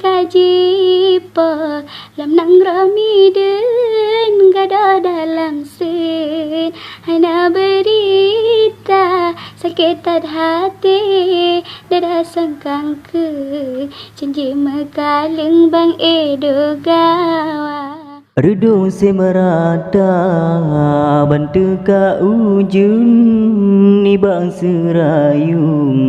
kaji pa lam nang rami den gada dalam sen hana berita sakit hati dada sangkang ke janji mekaleng bang edo gawa Redung semerata bantu ka ujung ni bang serayung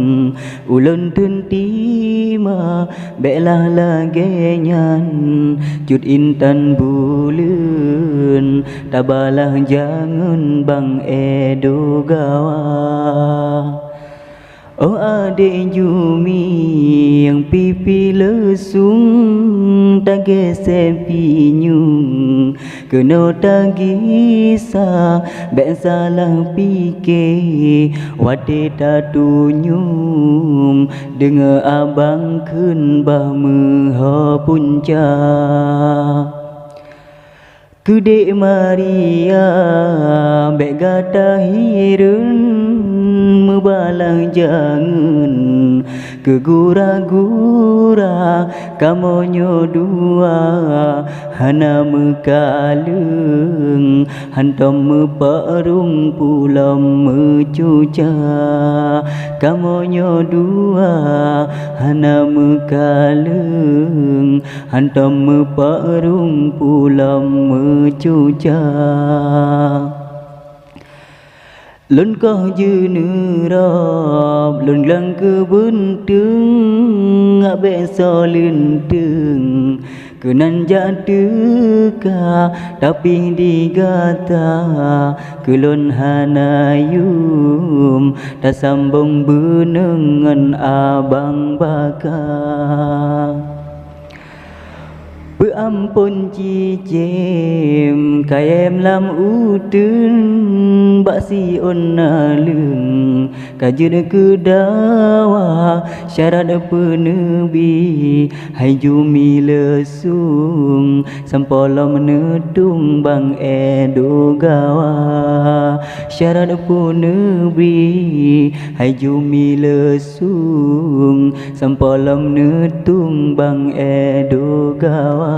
ulun tuntima belah lagenyan cut intan bulan tabalah jangan bang edo gawa. Oh adik Jumi yang pipi lesung tak gesek pinyung kena tagisa ben salah fikir wate tak tunyum dengar abang kun bah meha punca Kudek Maria bek gata hirun mebalang jangan kegura-gura kamonyo dua hana mekaleng hantam meparung pulam mecuca kamonyo dua hana mekaleng hantam meparung pulam mecuca Lun kau je nerap Lun lang ke bentung Abe so lenteng Kenan jatuh tapi digata Kelon hanayum Tak sambung benengan abang bakar Berampun cijem kayem lam utun baksi onna leng kajun kedawa syarat penebi hai Jumi lesung sampolo menedung bang edo gawa syarat penebi hai Jumi lesung sampolo menedung bang edo gawa